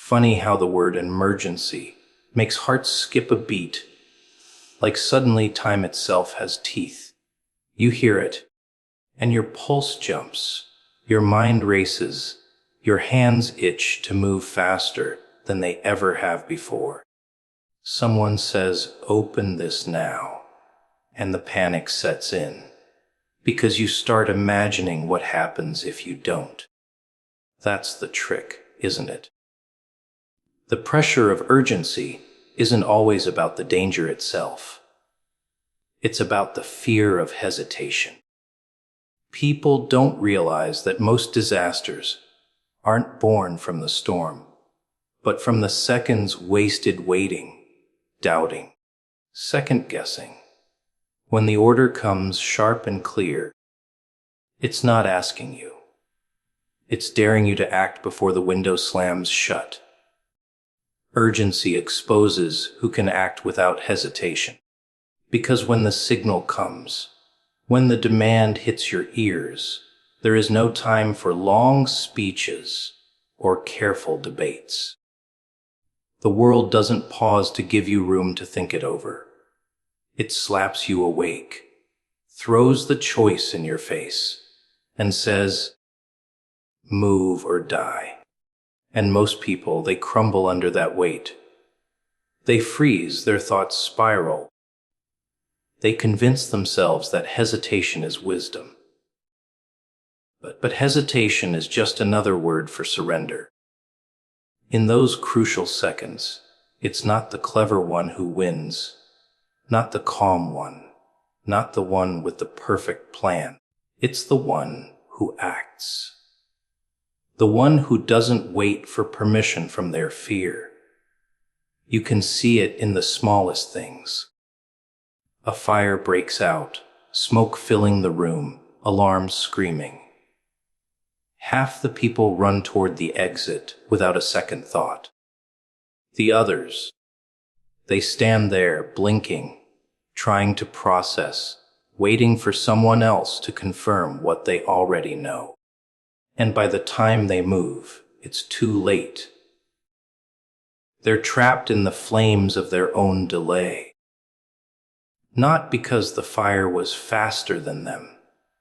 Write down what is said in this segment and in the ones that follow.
Funny how the word emergency makes hearts skip a beat, like suddenly time itself has teeth. You hear it, and your pulse jumps, your mind races, your hands itch to move faster than they ever have before. Someone says, "Open this now," and the panic sets in, because you start imagining what happens if you don't. That's the trick, isn't it? The pressure of urgency isn't always about the danger itself. It's about the fear of hesitation. People don't realize that most disasters aren't born from the storm, but from the seconds wasted waiting, doubting, second-guessing. When the order comes sharp and clear, it's not asking you. It's daring you to act before the window slams shut. Urgency exposes who can act without hesitation. Because when the signal comes, when the demand hits your ears, there is no time for long speeches or careful debates. The world doesn't pause to give you room to think it over. It slaps you awake, throws the choice in your face, and says, "Move or die." And most people, they crumble under that weight. They freeze, their thoughts spiral. They convince themselves that hesitation is wisdom. But hesitation is just another word for surrender. In those crucial seconds, it's not the clever one who wins, not the calm one, not the one with the perfect plan. It's the one who acts. The one who doesn't wait for permission from their fear. You can see it in the smallest things. A fire breaks out, smoke filling the room, alarms screaming. Half the people run toward the exit without a second thought. The others, they stand there blinking, trying to process, waiting for someone else to confirm what they already know. And by the time they move, it's too late. They're trapped in the flames of their own delay. Not because the fire was faster than them,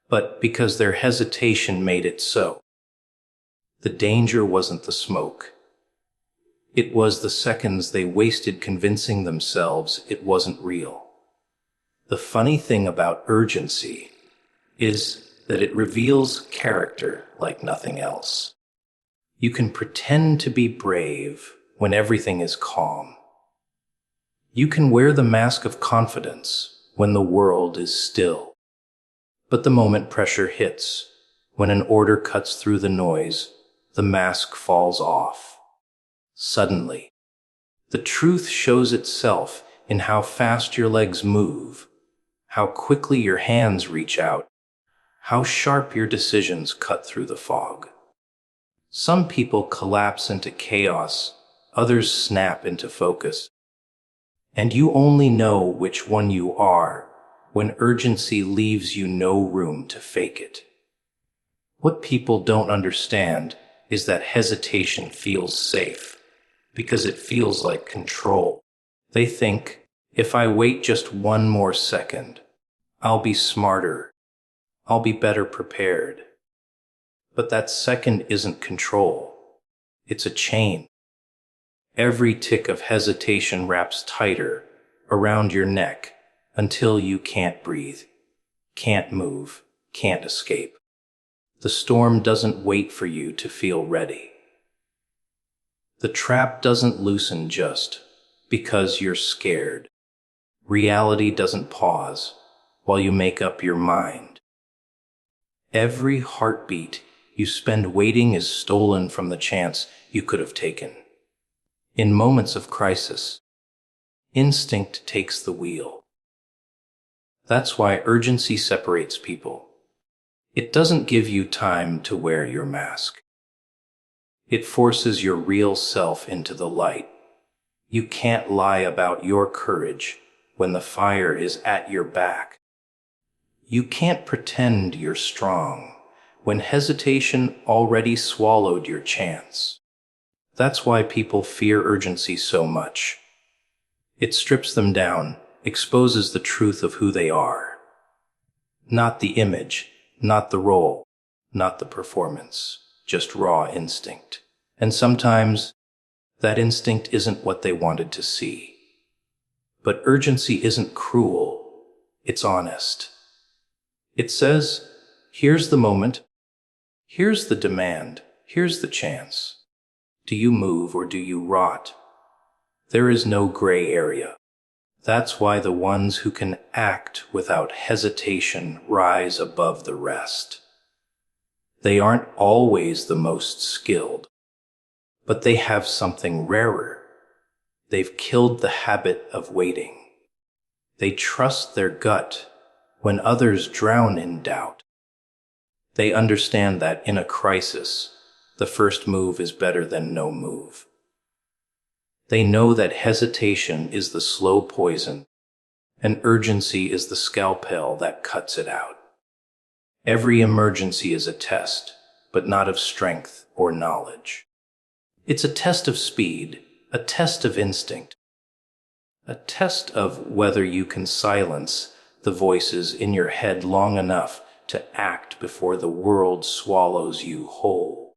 but because their hesitation made it so. The danger wasn't the smoke. It was the seconds they wasted convincing themselves it wasn't real. The funny thing about urgency is that it reveals character like nothing else. You can pretend to be brave when everything is calm. You can wear the mask of confidence when the world is still. But the moment pressure hits, when an order cuts through the noise, the mask falls off. Suddenly, the truth shows itself in how fast your legs move, how quickly your hands reach out, how sharp your decisions cut through the fog. Some people collapse into chaos, others snap into focus. And you only know which one you are when urgency leaves you no room to fake it. What people don't understand is that hesitation feels safe because it feels like control. They think, if I wait just one more second, I'll be smarter, I'll be better prepared. But that second isn't control. It's a chain. Every tick of hesitation wraps tighter around your neck until you can't breathe, can't move, can't escape. The storm doesn't wait for you to feel ready. The trap doesn't loosen just because you're scared. Reality doesn't pause while you make up your mind. Every heartbeat you spend waiting is stolen from the chance you could have taken. In moments of crisis, instinct takes the wheel. That's why urgency separates people. It doesn't give you time to wear your mask. It forces your real self into the light. You can't lie about your courage when the fire is at your back. You can't pretend you're strong when hesitation already swallowed your chance. That's why people fear urgency so much. It strips them down, exposes the truth of who they are. Not the image, not the role, not the performance, just raw instinct. And sometimes that instinct isn't what they wanted to see. But urgency isn't cruel, it's honest. It says, here's the moment, here's the demand, here's the chance. Do you move or do you rot? There is no gray area. That's why the ones who can act without hesitation rise above the rest. They aren't always the most skilled, but they have something rarer. They've killed the habit of waiting. They trust their gut when others drown in doubt. They understand that in a crisis, the first move is better than no move. They know that hesitation is the slow poison, and urgency is the scalpel that cuts it out. Every emergency is a test, but not of strength or knowledge. It's a test of speed, a test of instinct, a test of whether you can silence the voices in your head long enough to act before the world swallows you whole.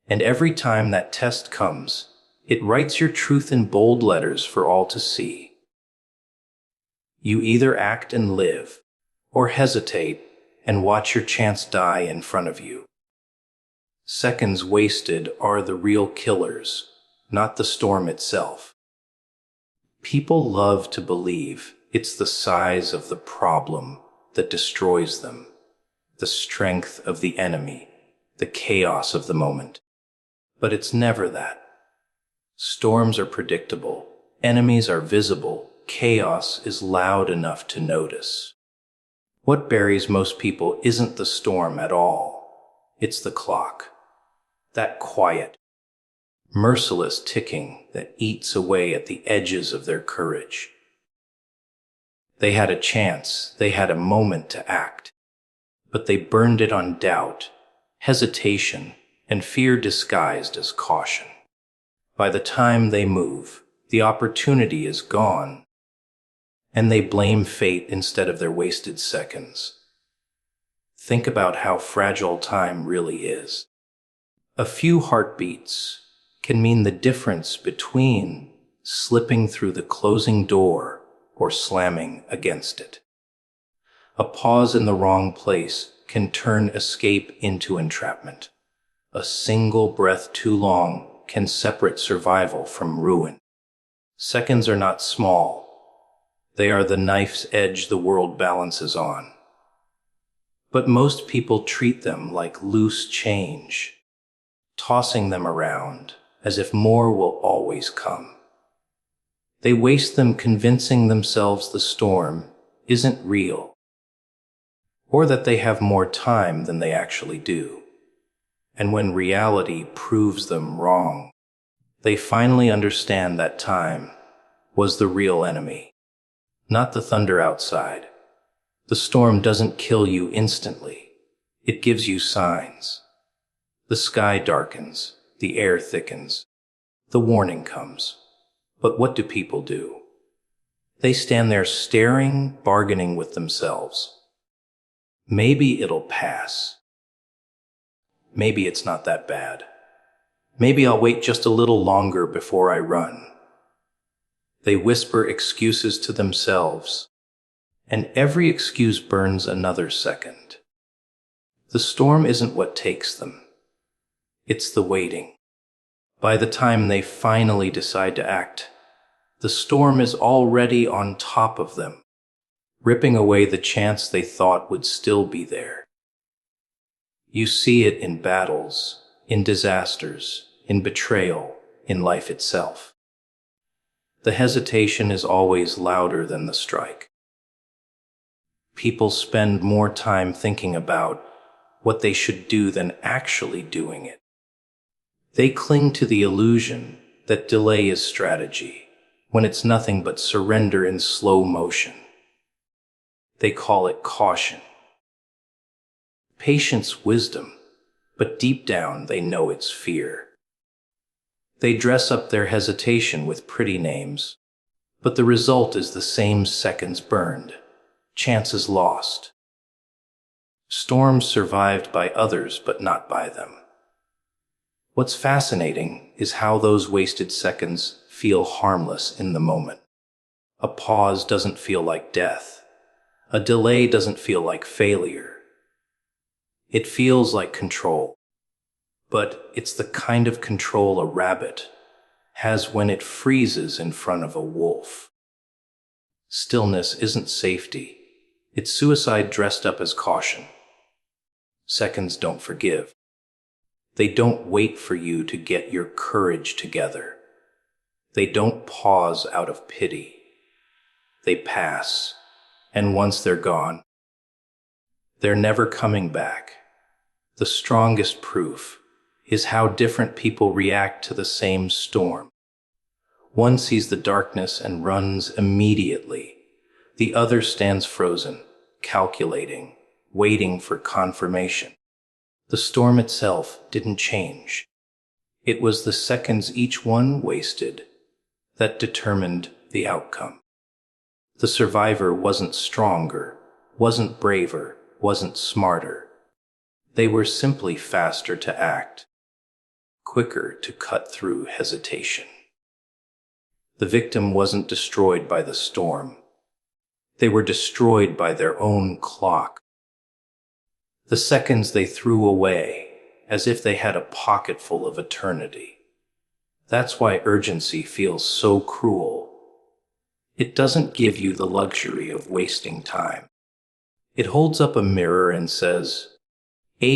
And every time that test comes, it writes your truth in bold letters for all to see. You either act and live, or hesitate and watch your chance die in front of you. Seconds wasted are the real killers, not the storm itself. People love to believe it's the size of the problem that destroys them, the strength of the enemy, the chaos of the moment. But it's never that. Storms are predictable, enemies are visible, chaos is loud enough to notice. What buries most people isn't the storm at all. It's the clock. That quiet, merciless ticking that eats away at the edges of their courage. They had a chance, they had a moment to act, but they burned it on doubt, hesitation, and fear disguised as caution. By the time they move, the opportunity is gone, and they blame fate instead of their wasted seconds. Think about how fragile time really is. A few heartbeats can mean the difference between slipping through the closing door or slamming against it. A pause in the wrong place can turn escape into entrapment. A single breath too long can separate survival from ruin. Seconds are not small. They are the knife's edge the world balances on. But most people treat them like loose change, tossing them around as if more will always come. They waste them convincing themselves the storm isn't real, or that they have more time than they actually do. And when reality proves them wrong, they finally understand that time was the real enemy, not the thunder outside. The storm doesn't kill you instantly. It gives you signs. The sky darkens, the air thickens, the warning comes. But what do people do? They stand there staring, bargaining with themselves. Maybe it'll pass. Maybe it's not that bad. Maybe I'll wait just a little longer before I run. They whisper excuses to themselves, and every excuse burns another second. The storm isn't what takes them. It's the waiting. By the time they finally decide to act, the storm is already on top of them, ripping away the chance they thought would still be there. You see it in battles, in disasters, in betrayal, in life itself. The hesitation is always louder than the strike. People spend more time thinking about what they should do than actually doing it. They cling to the illusion that delay is strategy, when it's nothing but surrender in slow motion. They call it caution. Patience, wisdom, but deep down they know it's fear. They dress up their hesitation with pretty names, but the result is the same: seconds burned, chances lost. Storms survived by others, but not by them. What's fascinating is how those wasted seconds feel harmless in the moment. A pause doesn't feel like death. A delay doesn't feel like failure. It feels like control. But it's the kind of control a rabbit has when it freezes in front of a wolf. Stillness isn't safety. It's suicide dressed up as caution. Seconds don't forgive. They don't wait for you to get your courage together. They don't pause out of pity. They pass, and once they're gone, they're never coming back. The strongest proof is how different people react to the same storm. One sees the darkness and runs immediately. The other stands frozen, calculating, waiting for confirmation. The storm itself didn't change. It was the seconds each one wasted that determined the outcome. The survivor wasn't stronger, wasn't braver, wasn't smarter. They were simply faster to act, quicker to cut through hesitation. The victim wasn't destroyed by the storm. They were destroyed by their own clock. The seconds they threw away, as if they had a pocket full of eternity. That's why urgency feels so cruel. It doesn't give you the luxury of wasting time. It holds up a mirror and says,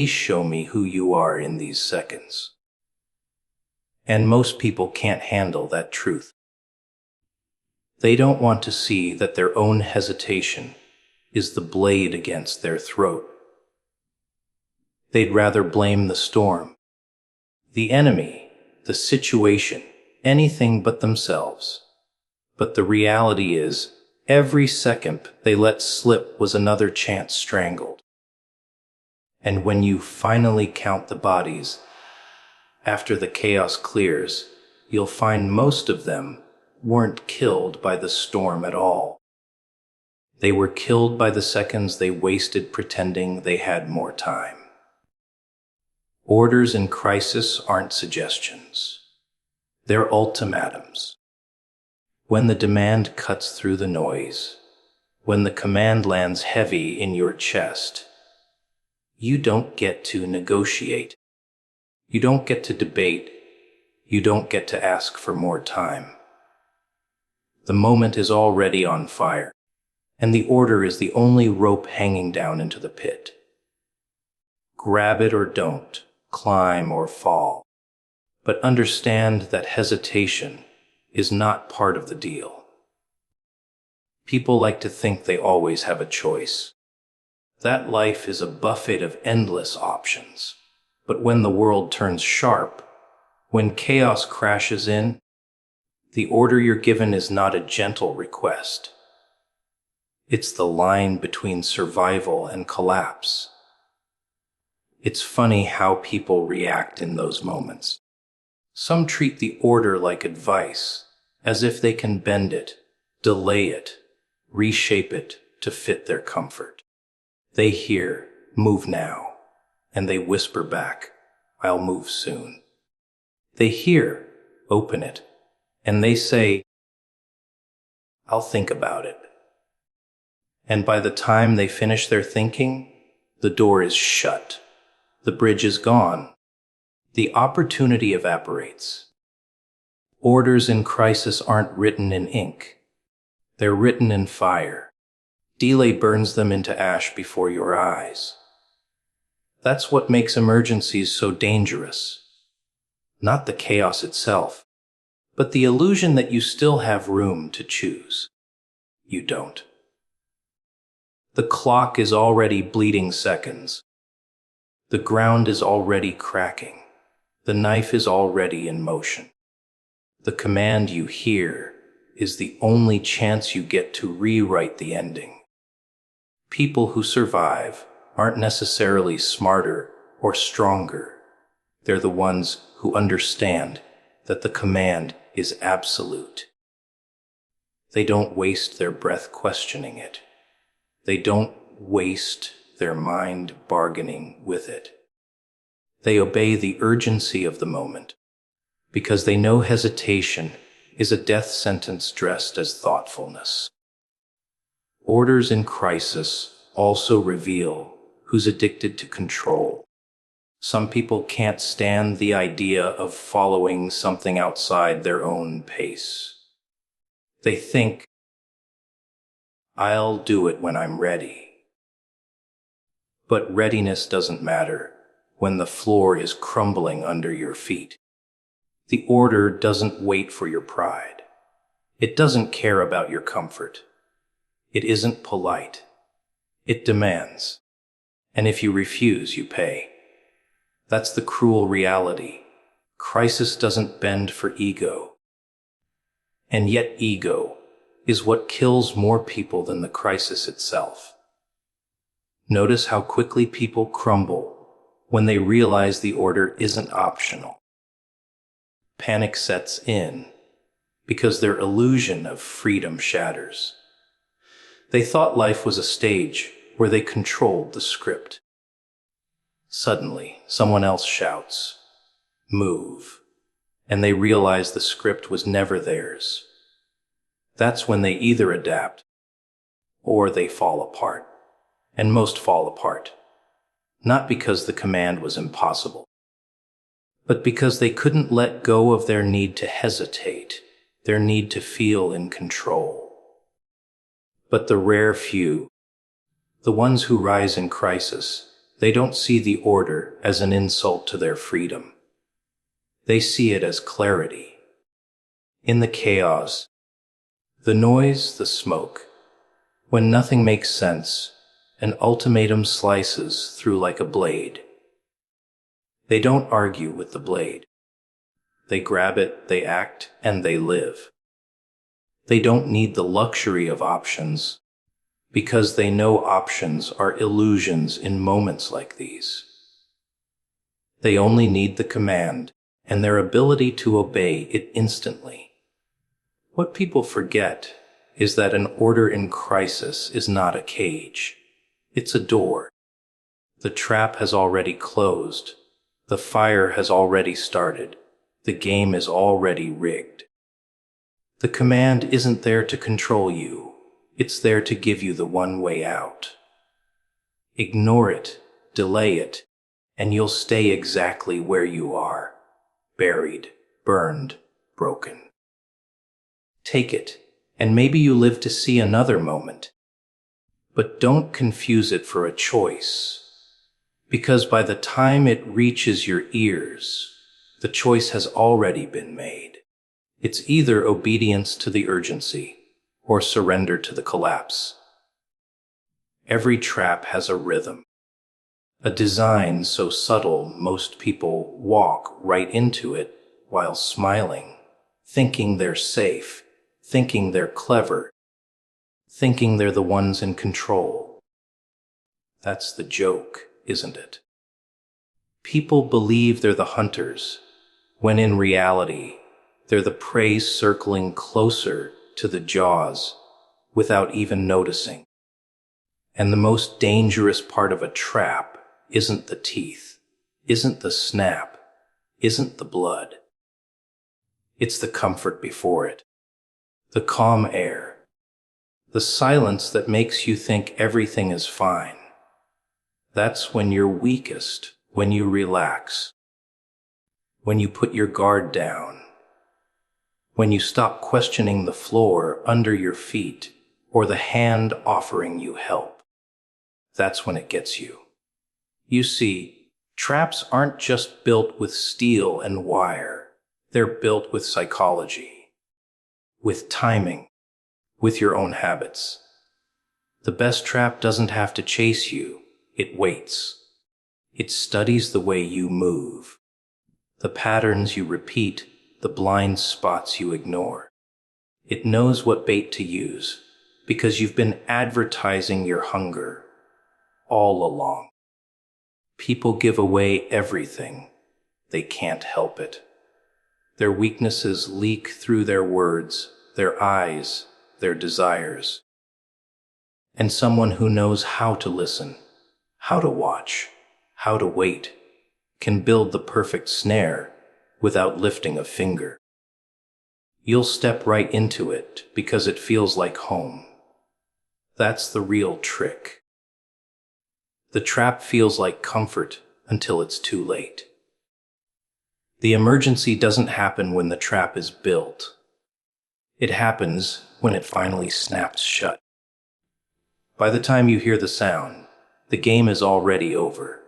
show me who you are in these seconds. And most people can't handle that truth. They don't want to see that their own hesitation is the blade against their throat. They'd rather blame the storm, the enemy, the situation, anything but themselves. But the reality is, every second they let slip was another chance strangled. And when you finally count the bodies, after the chaos clears, you'll find most of them weren't killed by the storm at all. They were killed by the seconds they wasted pretending they had more time. Orders in crisis aren't suggestions. They're ultimatums. When the demand cuts through the noise, when the command lands heavy in your chest, you don't get to negotiate. You don't get to debate. You don't get to ask for more time. The moment is already on fire, and the order is the only rope hanging down into the pit. Grab it or don't, climb or fall. But understand that hesitation is not part of the deal. People like to think they always have a choice. That life is a buffet of endless options. But when the world turns sharp, when chaos crashes in, the order you're given is not a gentle request. It's the line between survival and collapse. It's funny how people react in those moments. Some treat the order like advice, as if they can bend it, delay it, reshape it to fit their comfort. They hear, "Move now," and they whisper back, "I'll move soon." They hear, "Open it," and they say, "I'll think about it." And by the time they finish their thinking, the door is shut. The bridge is gone. The opportunity evaporates. Orders in crisis aren't written in ink. They're written in fire. Delay burns them into ash before your eyes. That's what makes emergencies so dangerous. Not the chaos itself, but the illusion that you still have room to choose. You don't. The clock is already bleeding seconds. The ground is already cracking. The knife is already in motion. The command you hear is the only chance you get to rewrite the ending. People who survive aren't necessarily smarter or stronger. They're the ones who understand that the command is absolute. They don't waste their breath questioning it. They don't waste their mind bargaining with it. They obey the urgency of the moment because they know hesitation is a death sentence dressed as thoughtfulness. Orders in crisis also reveal who's addicted to control. Some people can't stand the idea of following something outside their own pace. They think, I'll do it when I'm ready. But readiness doesn't matter when the floor is crumbling under your feet. The order doesn't wait for your pride. It doesn't care about your comfort. It isn't polite. It demands. And if you refuse, you pay. That's the cruel reality. Crisis doesn't bend for ego. And yet ego is what kills more people than the crisis itself. Notice how quickly people crumble when they realize the order isn't optional. Panic sets in because their illusion of freedom shatters. They thought life was a stage where they controlled the script. Suddenly, someone else shouts, "Move," and they realize the script was never theirs. That's when they either adapt or they fall apart. And most fall apart, not because the command was impossible, but because they couldn't let go of their need to hesitate, their need to feel in control. But the rare few, the ones who rise in crisis, they don't see the order as an insult to their freedom. They see it as clarity. In the chaos, the noise, the smoke, when nothing makes sense, an ultimatum slices through like a blade. They don't argue with the blade. They grab it, they act, and they live. They don't need the luxury of options because they know options are illusions in moments like these. They only need the command and their ability to obey it instantly. What people forget is that an order in crisis is not a cage. It's a door. The trap has already closed. The fire has already started. The game is already rigged. The command isn't there to control you. It's there to give you the one way out. Ignore it, delay it, and you'll stay exactly where you are, buried, burned, broken. Take it, and maybe you live to see another moment. But don't confuse it for a choice, because by the time it reaches your ears, the choice has already been made. It's either obedience to the urgency or surrender to the collapse. Every trap has a rhythm, a design so subtle most people walk right into it while smiling, thinking they're safe, thinking they're clever, thinking they're the ones in control. That's the joke, isn't it? People believe they're the hunters, when in reality, they're the prey circling closer to the jaws without even noticing. And the most dangerous part of a trap isn't the teeth, isn't the snap, isn't the blood. It's the comfort before it, the calm air, the silence that makes you think everything is fine. That's when you're weakest, when you relax, when you put your guard down, when you stop questioning the floor under your feet or the hand offering you help. That's when it gets you. You see, traps aren't just built with steel and wire. They're built with psychology, with timing, with your own habits. The best trap doesn't have to chase you. It waits. It studies the way you move, the patterns you repeat, the blind spots you ignore. It knows what bait to use because you've been advertising your hunger all along. People give away everything. They can't help it. Their weaknesses leak through their words, their eyes, their desires. And someone who knows how to listen, how to watch, how to wait, can build the perfect snare without lifting a finger. You'll step right into it because it feels like home. That's the real trick. The trap feels like comfort until it's too late. The emergency doesn't happen when the trap is built. It happens when it finally snaps shut. By the time you hear the sound, the game is already over.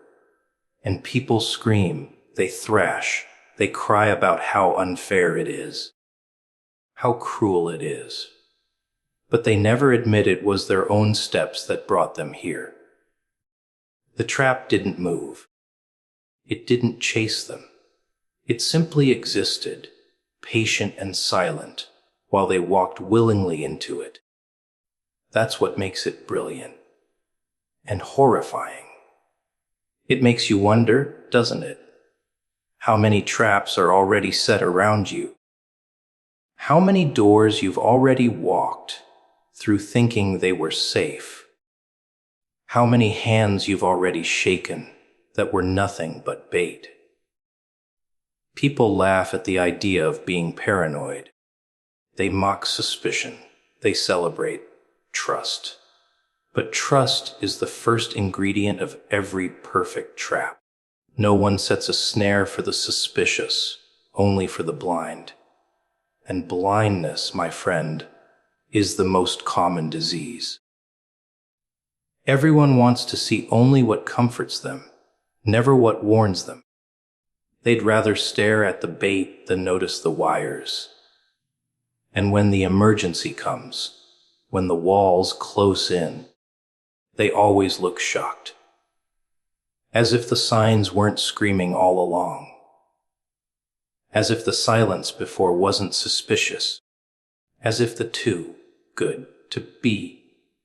And people scream, they thrash, they cry about how unfair it is, how cruel it is. But they never admit it was their own steps that brought them here. The trap didn't move. It didn't chase them. It simply existed, patient and silent, while they walked willingly into it. That's what makes it brilliant and horrifying. It makes you wonder, doesn't it? How many traps are already set around you? How many doors you've already walked through thinking they were safe? How many hands you've already shaken that were nothing but bait? People laugh at the idea of being paranoid. They mock suspicion. They celebrate trust. But trust is the first ingredient of every perfect trap. No one sets a snare for the suspicious, only for the blind. And blindness, my friend, is the most common disease. Everyone wants to see only what comforts them, never what warns them. They'd rather stare at the bait than notice the wires. And when the emergency comes, when the walls close in, they always look shocked, as if the signs weren't screaming all along, as if the silence before wasn't suspicious, as if the too good to be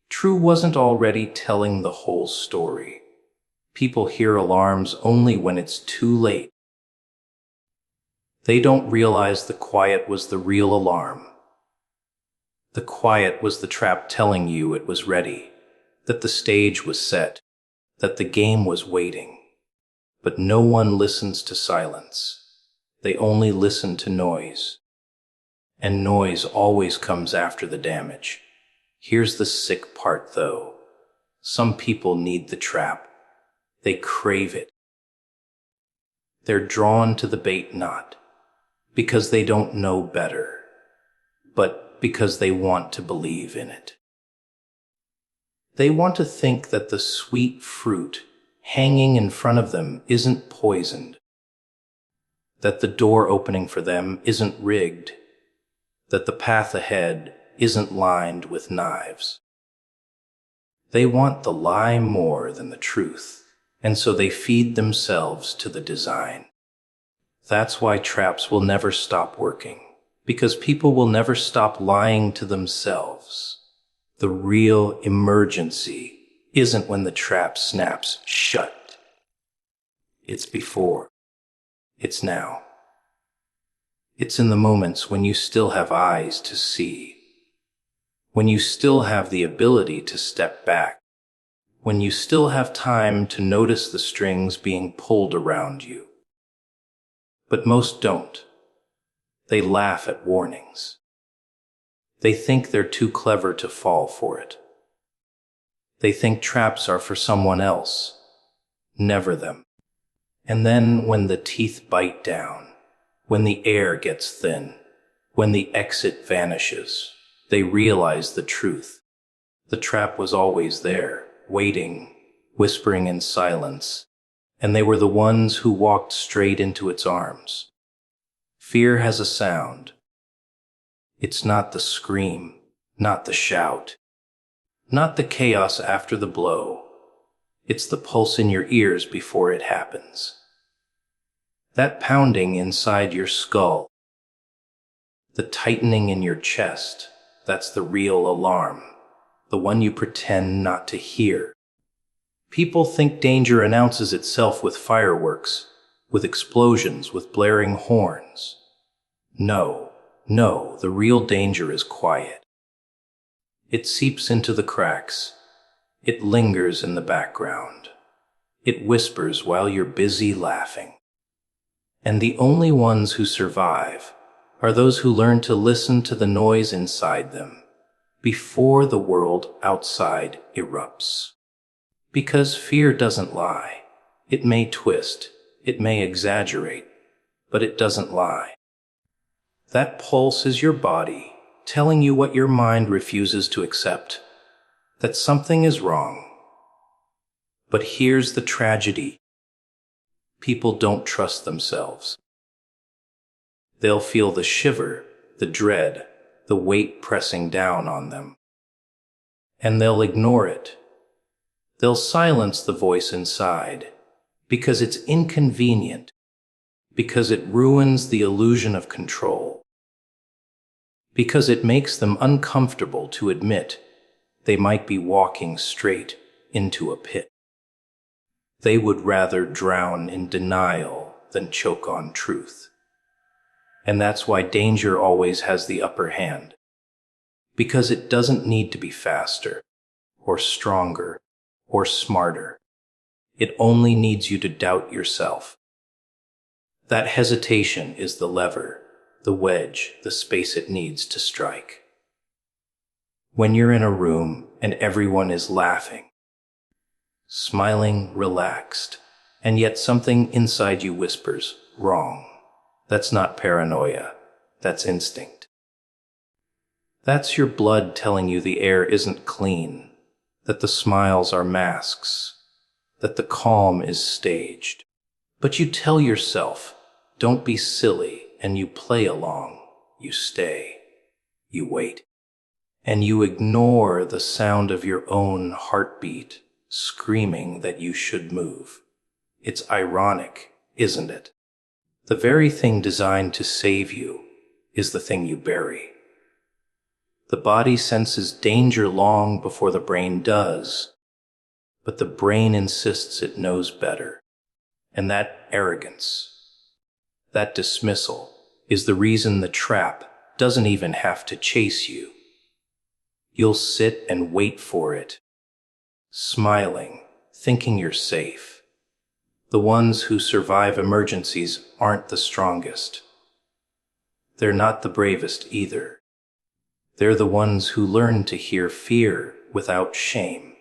true wasn't already telling the whole story. People hear alarms only when it's too late. They don't realize the quiet was the real alarm. The quiet was the trap telling you it was ready, that the stage was set, that the game was waiting. But no one listens to silence. They only listen to noise. And noise always comes after the damage. Here's the sick part, though. Some people need the trap. They crave it. They're drawn to the bait not because they don't know better, but because they want to believe in it. They want to think that the sweet fruit hanging in front of them isn't poisoned, that the door opening for them isn't rigged, that the path ahead isn't lined with knives. They want the lie more than the truth, and so they feed themselves to the design. That's why traps will never stop working, because people will never stop lying to themselves. The real emergency isn't when the trap snaps shut. It's before. It's now. It's in the moments when you still have eyes to see, when you still have the ability to step back, when you still have time to notice the strings being pulled around you. But most don't. They laugh at warnings. They think they're too clever to fall for it. They think traps are for someone else, never them. And then when the teeth bite down, when the air gets thin, when the exit vanishes, they realize the truth. The trap was always there, waiting, whispering in silence, and they were the ones who walked straight into its arms. Fear has a sound. It's not the scream, not the shout, not the chaos after the blow. It's the pulse in your ears before it happens. That pounding inside your skull, the tightening in your chest, that's the real alarm, the one you pretend not to hear. People think danger announces itself with fireworks, with explosions, with blaring horns. No, no, the real danger is quiet. It seeps into the cracks. It lingers in the background. It whispers while you're busy laughing. And the only ones who survive are those who learn to listen to the noise inside them before the world outside erupts. Because fear doesn't lie. It may twist, it may exaggerate, but it doesn't lie. That pulse is your body telling you what your mind refuses to accept, that something is wrong. But here's the tragedy. People don't trust themselves. They'll feel the shiver, the dread, the weight pressing down on them. And they'll ignore it. They'll silence the voice inside because it's inconvenient, because it ruins the illusion of control, because it makes them uncomfortable to admit they might be walking straight into a pit. They would rather drown in denial than choke on truth. And that's why danger always has the upper hand. Because it doesn't need to be faster, or stronger, or smarter. It only needs you to doubt yourself. That hesitation is the lever, the wedge, the space it needs to strike. When you're in a room and everyone is laughing, smiling, relaxed, and yet something inside you whispers, wrong. That's not paranoia. That's instinct. That's your blood telling you the air isn't clean, that the smiles are masks, that the calm is staged. But you tell yourself, don't be silly, and you play along. You stay. You wait. And you ignore the sound of your own heartbeat screaming that you should move. It's ironic, isn't it? The very thing designed to save you is the thing you bury. The body senses danger long before the brain does, but the brain insists it knows better. And that arrogance, that dismissal, is the reason the trap doesn't even have to chase you. You'll sit and wait for it, smiling, thinking you're safe. The ones who survive emergencies aren't the strongest. They're not the bravest either. They're the ones who learn to hear fear without shame,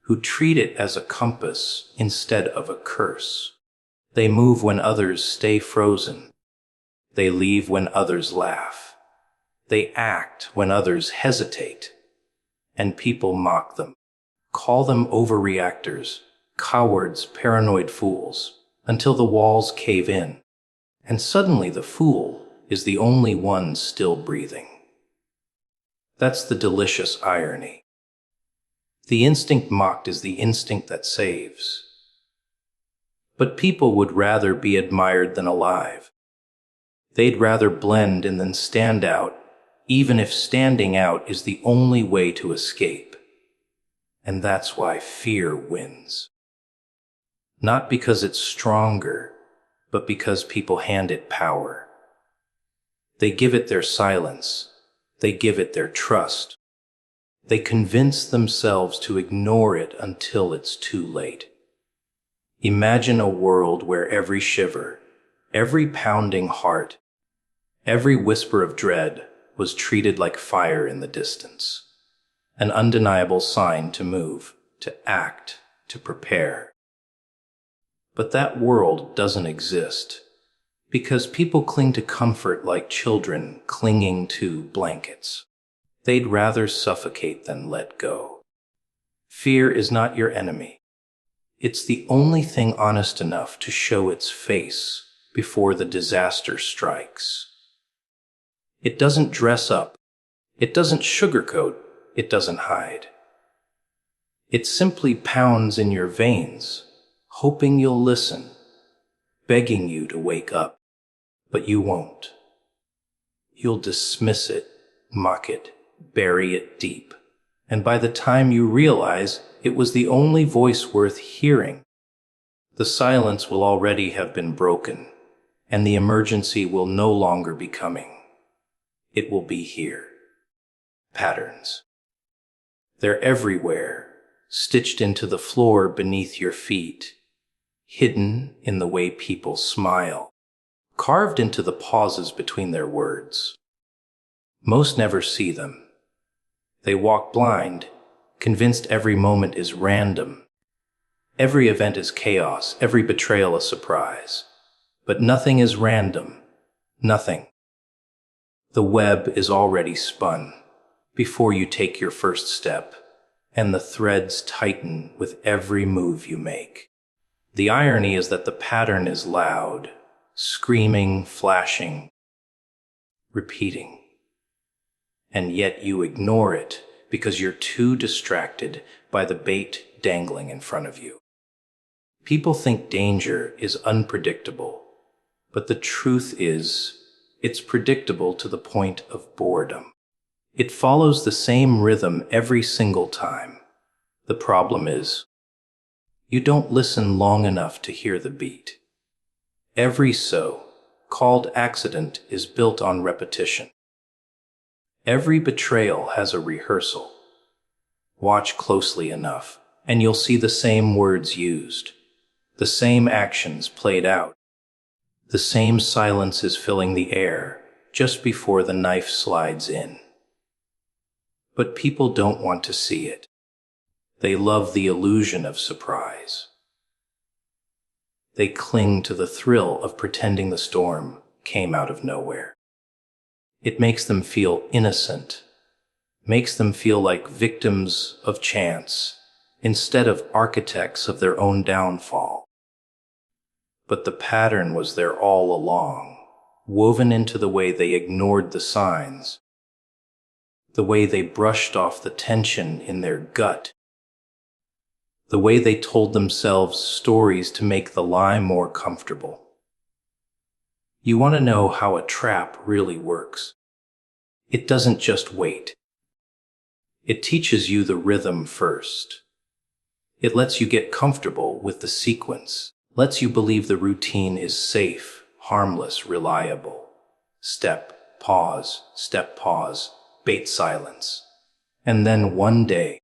who treat it as a compass instead of a curse. They move when others stay frozen. They leave when others laugh. They act when others hesitate. And people mock them, call them overreactors, cowards, paranoid fools, until the walls cave in. And suddenly the fool is the only one still breathing. That's the delicious irony. The instinct mocked is the instinct that saves. But people would rather be admired than alive. They'd rather blend in than stand out, even if standing out is the only way to escape. And that's why fear wins. Not because it's stronger, but because people hand it power. They give it their silence. They give it their trust. They convince themselves to ignore it until it's too late. Imagine a world where every shiver, every pounding heart, every whisper of dread was treated like fire in the distance, an undeniable sign to move, to act, to prepare. But that world doesn't exist because people cling to comfort like children clinging to blankets. They'd rather suffocate than let go. Fear is not your enemy. It's the only thing honest enough to show its face before the disaster strikes. It doesn't dress up. It doesn't sugarcoat. It doesn't hide. It simply pounds in your veins, hoping you'll listen, begging you to wake up. But you won't. You'll dismiss it, mock it, bury it deep. And by the time you realize it was the only voice worth hearing, the silence will already have been broken, and the emergency will no longer be coming. It will be here. Patterns. They're everywhere, stitched into the floor beneath your feet, hidden in the way people smile, carved into the pauses between their words. Most never see them. They walk blind, convinced every moment is random. Every event is chaos, every betrayal a surprise. But nothing is random. Nothing. The web is already spun before you take your first step, and the threads tighten with every move you make. The irony is that the pattern is loud, screaming, flashing, repeating. And yet you ignore it because you're too distracted by the bait dangling in front of you. People think danger is unpredictable, but the truth is, it's predictable to the point of boredom. It follows the same rhythm every single time. The problem is, you don't listen long enough to hear the beat. Every so-called accident is built on repetition. Every betrayal has a rehearsal. Watch closely enough, and you'll see the same words used, the same actions played out. The same silence is filling the air just before the knife slides in. But people don't want to see it. They love the illusion of surprise. They cling to the thrill of pretending the storm came out of nowhere. It makes them feel innocent, makes them feel like victims of chance instead of architects of their own downfall. But the pattern was there all along, woven into the way they ignored the signs, the way they brushed off the tension in their gut, the way they told themselves stories to make the lie more comfortable. You want to know how a trap really works. It doesn't just wait. It teaches you the rhythm first. It lets you get comfortable with the sequence, lets you believe the routine is safe, harmless, reliable. Step, pause, bait silence. And then one day,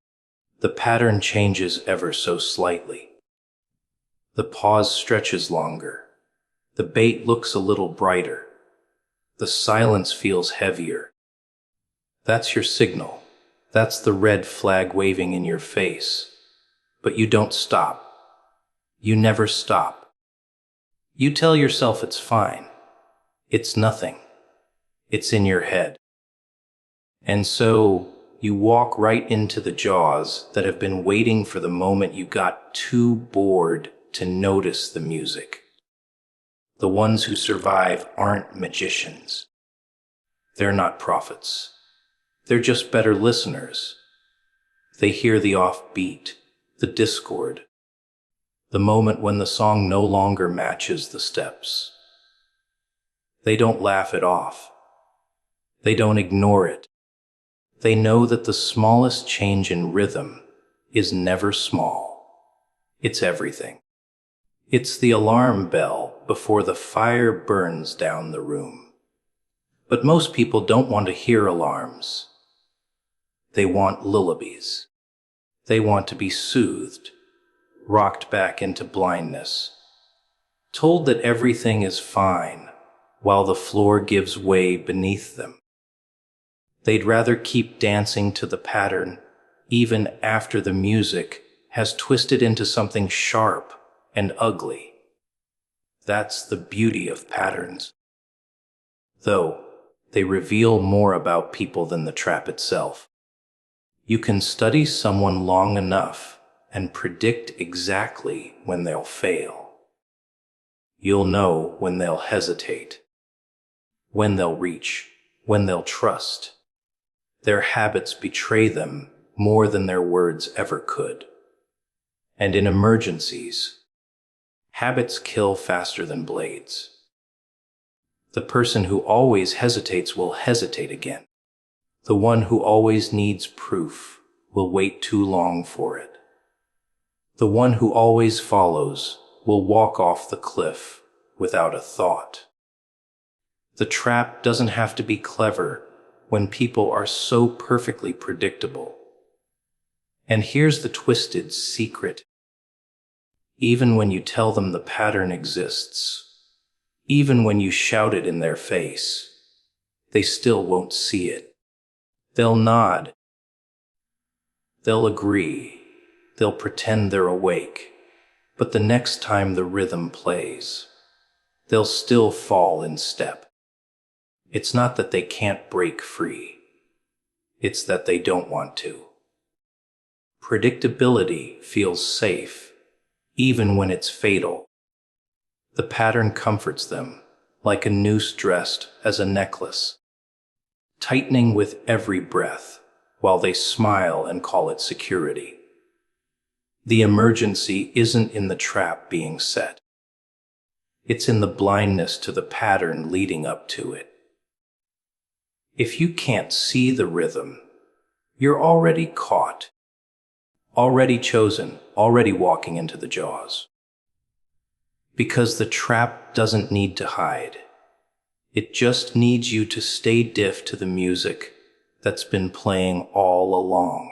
the pattern changes ever so slightly. The pause stretches longer. The bait looks a little brighter. The silence feels heavier. That's your signal. That's the red flag waving in your face. But you don't stop. You never stop. You tell yourself it's fine. It's nothing. It's in your head. And so you walk right into the jaws that have been waiting for the moment you got too bored to notice the music. The ones who survive aren't magicians. They're not prophets. They're just better listeners. They hear the offbeat, the discord, the moment when the song no longer matches the steps. They don't laugh it off. They don't ignore it. They know that the smallest change in rhythm is never small. It's everything. It's the alarm bell before the fire burns down the room. But most people don't want to hear alarms. They want lullabies. They want to be soothed, rocked back into blindness, told that everything is fine while the floor gives way beneath them. They'd rather keep dancing to the pattern even after the music has twisted into something sharp and ugly. That's the beauty of patterns. Though they reveal more about people than the trap itself. You can study someone long enough and predict exactly when they'll fail. You'll know when they'll hesitate, when they'll reach, when they'll trust. Their habits betray them more than their words ever could. And in emergencies, habits kill faster than blades. The person who always hesitates will hesitate again. The one who always needs proof will wait too long for it. The one who always follows will walk off the cliff without a thought. The trap doesn't have to be clever when people are so perfectly predictable. And here's the twisted secret. Even when you tell them the pattern exists, even when you shout it in their face, they still won't see it. They'll nod. They'll agree. They'll pretend they're awake. But the next time the rhythm plays, they'll still fall in step. It's not that they can't break free. It's that they don't want to. Predictability feels safe, even when it's fatal. The pattern comforts them, like a noose dressed as a necklace, tightening with every breath, while they smile and call it security. The emergency isn't in the trap being set. It's in the blindness to the pattern leading up to it. If you can't see the rhythm, you're already caught, already chosen, already walking into the jaws. Because the trap doesn't need to hide. It just needs you to stay deaf to the music that's been playing all along.